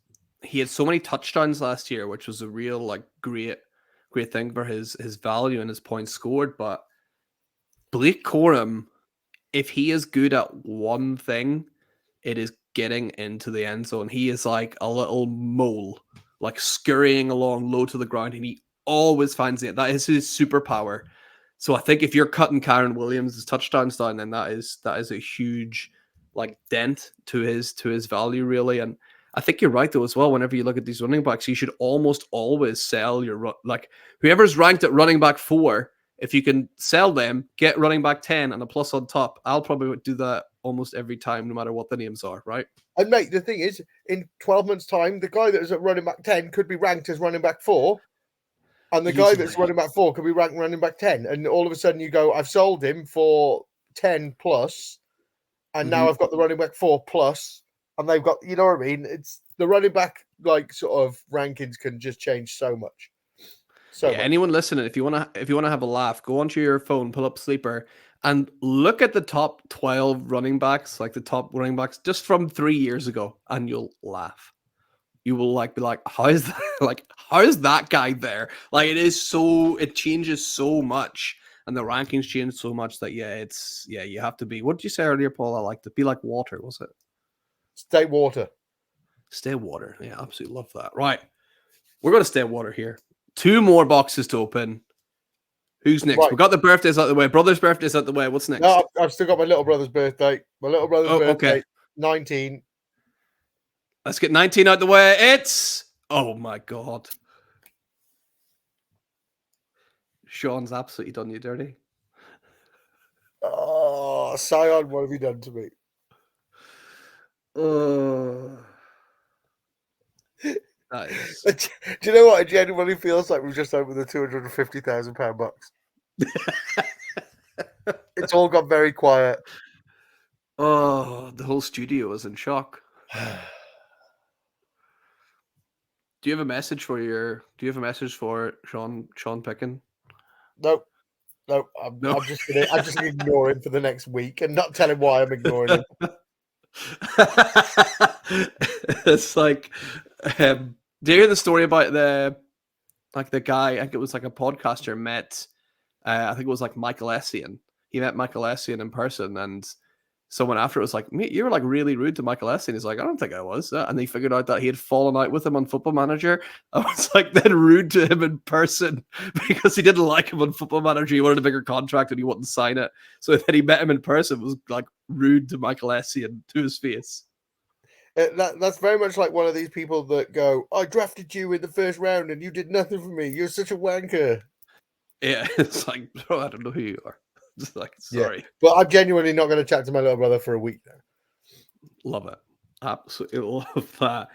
he had so many touchdowns last year, which was a real great thing for his value and his points scored. But Blake Corum, if he is good at one thing, it is getting into the end zone. He is like a little mole, scurrying along low to the ground, and he always finds it. That is his superpower. So I think if you're cutting Kyren Williams' touchdowns down, then that is a huge dent to his value, really. And I think you're right though as well. Whenever you look at these running backs, you should almost always sell your whoever's ranked at running back 4. If you can sell them, get running back 10 and a plus on top. I'll probably do that almost every time, no matter what the names are, right? And mate, the thing is, in 12 months' time, the guy that is at running back 10 could be ranked as running back 4. And the guy that's running back 4 could be ranked running back 10. And all of a sudden you go, I've sold him for 10 plus. And now I've got the running back 4 plus. And they've got, you know what I mean? It's the running back, sort of rankings can just change so much. So Yeah, anyone listening, if you wanna have a laugh, go onto your phone, pull up Sleeper, and look at the top 12 running backs, like the top running backs, just from 3 years ago, and you'll laugh. You will be like, how is that how is that guy there? Like it changes so much, and the rankings change so much that you have to be. What did you say earlier, Paul? I like to be like water, was it? stay water. Stay water. Yeah, absolutely love that. Right. We're gonna stay water here. 2 more boxes to open. Who's next? Right. We got the birthdays out the way. Brother's birthday's out the way. What's next? No, I've still got my little brother's birthday. My little brother's birthday, okay. 19. Let's get 19 out the way. It's oh my god. Sean's absolutely done you dirty. Oh, Sion, what have you done to me? Do you know what? It genuinely feels like we've just opened the £250,000 box. It's all gone very quiet. Oh, the whole studio is in shock. Do you have a message for Sean Pickin? No. I'm just gonna ignore him for the next week and not tell him why I'm ignoring him. It's like, do you hear the story about the guy? I think it was like a podcaster met. I think it was like Michael Essien. He met Michael Essien in person, and someone after it was like, "Mate, you were like really rude to Michael Essien." He's like, "I don't think I was," and they figured out that he had fallen out with him on Football Manager. I was like, then rude to him in person because he didn't like him on Football Manager. He wanted a bigger contract and he wouldn't sign it. So then he met him in person. Was like rude to Michael Essien to his face. That's very much like one of these people that go, "I drafted you in the first round and you did nothing for me. You're such a wanker." Yeah, it's like, bro, I don't know who you are. Just like, sorry. Yeah. But I'm genuinely not going to chat to my little brother for a week now. Love it. Absolutely love that.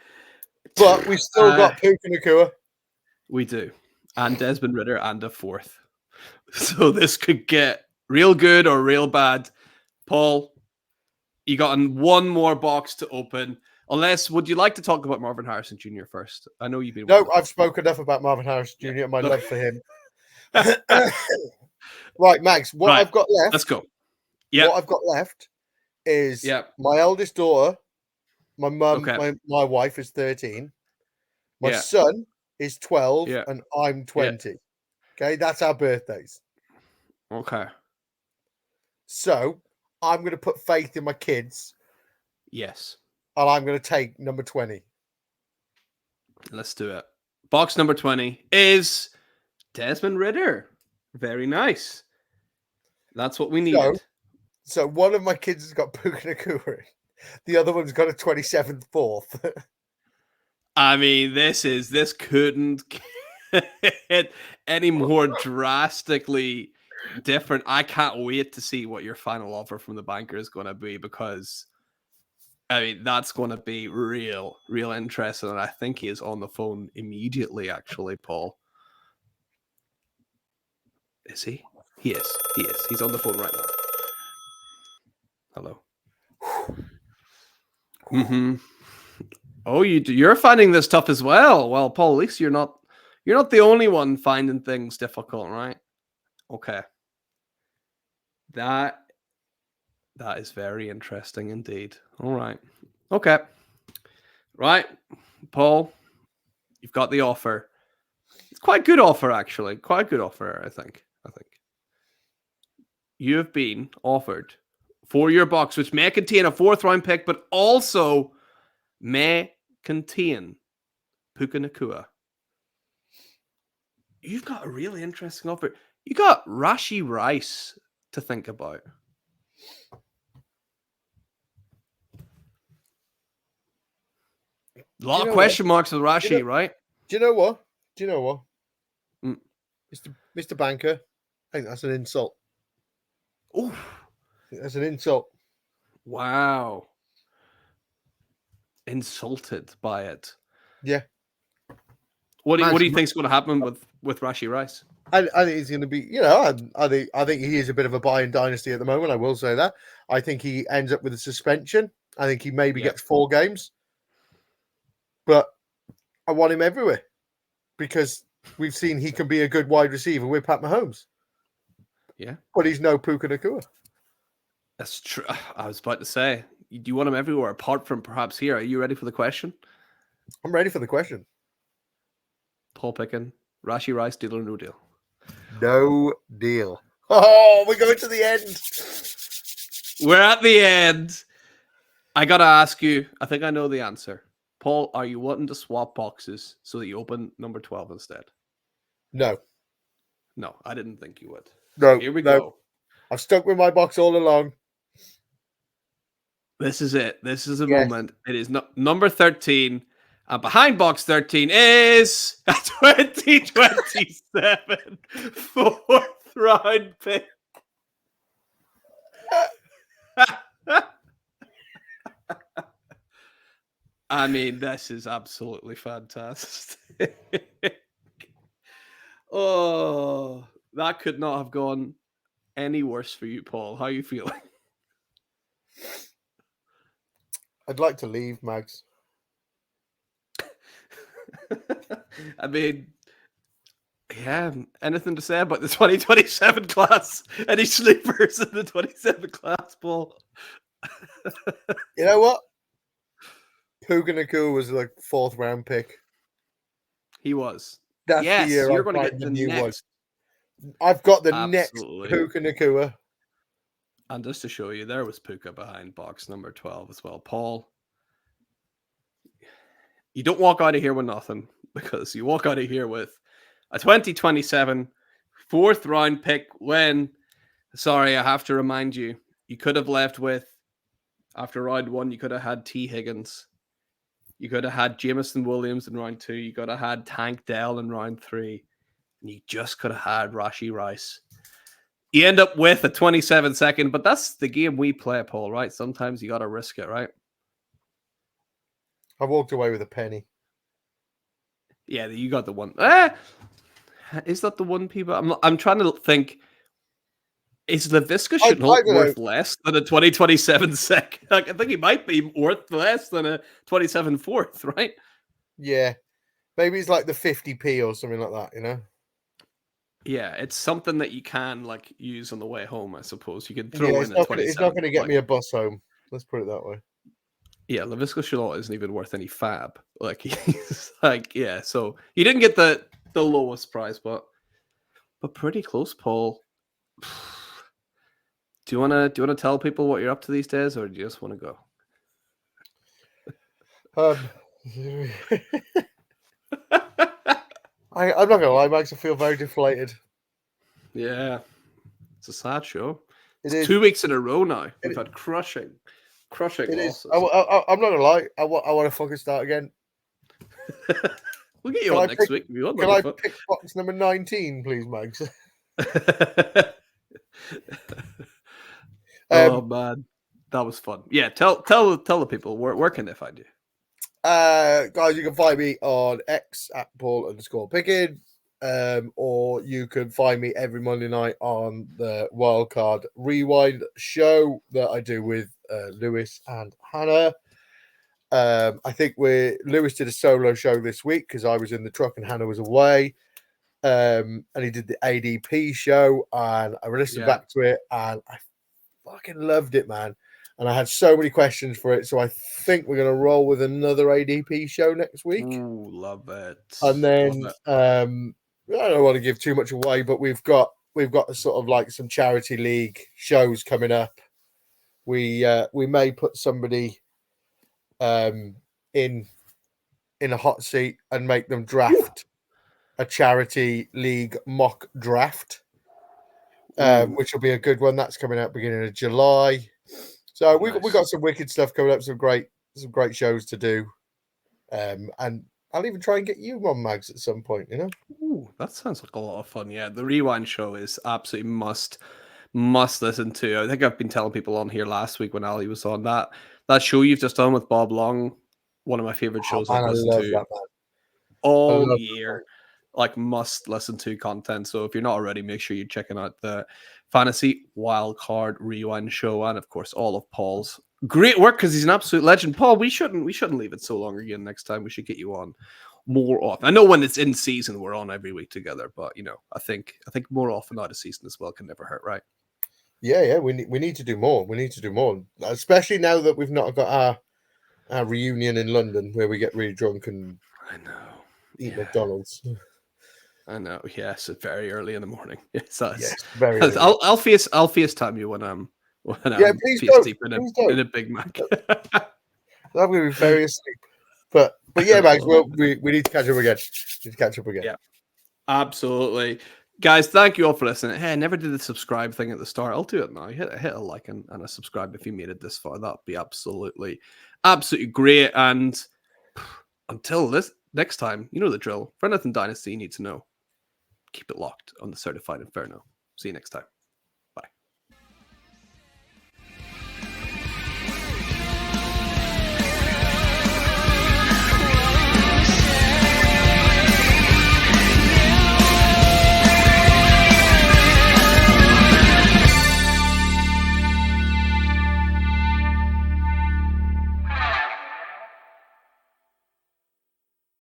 But we've still got Puka Nacua. We do. And Desmond Ridder and a fourth. So this could get real good or real bad. Paul, you got one more box to open. Unless, would you like to talk about Marvin Harrison Jr. first? I know you've been... No, I've spoken enough about Marvin Harrison Jr. and my love for him. Right, Max, I've got left. Let's go. Yeah. What I've got left is my eldest daughter, my mum, my wife is 13. My son is 12 and I'm 20. Okay, that's our birthdays. Okay. So I'm going to put faith in my kids. Yes. And I'm going to take number 20. Let's do it. Box number 20 is Desmond Ridder. Very nice. That's what we needed. So one of my kids has got Puka Nacua. The other one's got a 27th fourth. I mean, this couldn't get any more drastically different. I can't wait to see what your final offer from the banker is going to be, because I mean, that's going to be real interesting. And I think he is on the phone immediately, actually, Paul. Is he? He is. He's on the phone right now. Hello. Mm-hmm. Oh, you're finding this tough as well. Well, Paul, at least you're not the only one finding things difficult, right? Okay. That is very interesting indeed. All right. Okay. Right. Paul, you've got the offer. It's quite a good offer, actually. Quite a good offer, I think. You have been offered for your box, which may contain a 4th round pick, but also may contain Puka Nacua. You've got a really interesting offer. You got Rashee Rice to think about. A lot of question marks with Rashee, right? Do you know what? Mr. Banker, I think that's an insult. Oh, that's an insult. Wow. Insulted by it. Yeah. What do you think is going to happen with Rashee Rice? I think he's going to be, I think he is a bit of a buy in dynasty at the moment. I will say that. I think he ends up with a suspension. I think he maybe gets 4 games. But I want him everywhere because We've seen he can be a good wide receiver with Pat Mahomes. Yeah. But he's no Puka Nacua. That's true. I was about to say, do you want him everywhere apart from perhaps here? Are you ready for the question? I'm ready for the question. Paul Pickin, Rashee Rice, deal or no deal? No deal. Oh, we're going to the end. We're at the end. I got to ask you, I think I know the answer. Paul, are you wanting to swap boxes so that you open number 12 instead? No. No, I didn't think you would. No. Here we go. I've stuck with my box all along. This is it. This is a moment. It is number 13. And behind box 13 is a 2027 fourth round pick. I mean, this is absolutely fantastic. Oh, that could not have gone any worse for you, Paul. How are you feeling? I'd like to leave, Mags. I mean, yeah, anything to say about the 2027 class? Any sleepers in the 27 class, Paul? You know what? Puka Nacua was like 4th round pick. He was. That's yes, the year you're going to get the new next. One. I've got the Absolutely. next Puka Nacua. And just to show you, there was Puka behind box number 12 as well. Paul, you don't walk out of here with nothing, because you walk out of here with a 2027 4th round pick when, sorry, I have to remind you, you could have left with, after round 1, you could have had T. Higgins. You could have had Jameson Williams in round 2. You could have had Tank Dell in round 3. And you just could have had Rashee Rice. You end up with a 27-second, but that's the game we play, Paul, right? Sometimes you got to risk it, right? I walked away with a penny. Yeah, you got the one. Is that the one, people? I'm trying to think. Is Laviska Shenault worth less than a 2027 second? Like, I think he might be worth less than a 27 fourth, right? Yeah. Maybe it's like the 50p or something like that, you know? Yeah, it's something that you can like use on the way home, I suppose. You can throw in a 27. It's not going to get me a bus home. Let's put it that way. Yeah, Laviska Shenault isn't even worth any fab. Like, he's like, yeah, so he didn't get the lowest price, but pretty close, Paul. Do you wanna tell people what you're up to these days, or do you just want to go? I'm not gonna lie, Max. I feel very deflated. Yeah, it's a sad show. It's 2 weeks in a row now. We've had crushing losses. I'm not gonna lie. I want to fucking start again. We'll get you on next week. Can I pick box number 19, please, Max? Oh man, that was fun. Yeah, tell the people where can they find you? Guys, you can find me on X at Paul_Pickin, or you can find me every Monday night on the Wildcard Rewind show that I do with Lewis and Hannah. I think Lewis did a solo show this week because I was in the truck and Hannah was away. And he did the ADP show, and I listened back to it, and I fucking loved it, man. And I had so many questions for it, so I think we're going to roll with another ADP show next week. Ooh, love it. And then I don't want to give too much away, but we've got sort of like some charity league shows coming up. We may put somebody in a hot seat and make them draft a charity league mock draft, which will be a good one. That's coming out beginning of July. So we got some wicked stuff coming up, some great shows to do, and I'll even try and get you on, Mags, at some point. You know, ooh, that sounds like a lot of fun. Yeah, the Rewind show is absolutely must listen to. I think I've been telling people on here last week when Ali was on that show you've just done with Bob Long. One of my favorite shows I've listened to all year. Like, must listen to content. So if you're not already, make sure you're checking out the Fantasy Wildcard Rewind show, and of course all of Paul's great work because he's an absolute legend. Paul, we shouldn't leave it so long again. Next time we should get you on more often. I know when it's in season, we're on every week together, but I think more often out of season as well can never hurt, right? Yeah. We need to do more. We need to do more, especially now that we've not got our reunion in London where we get really drunk and eat McDonald's. I know. Yes, it's very early in the morning. Yes, very early. I'll FaceTime you when I'm please deep don't. in a Big Mac. I'm going to be very asleep. But yeah, Max, we need to catch up again. Yeah, absolutely. Guys, thank you all for listening. Hey, I never did the subscribe thing at the start. I'll do it now. Hit a like and a subscribe if you made it this far. That'd be absolutely great. And until this next time, you know the drill. For anything Dynasty you need to know, keep it locked on the Certified Inferno. See you next time.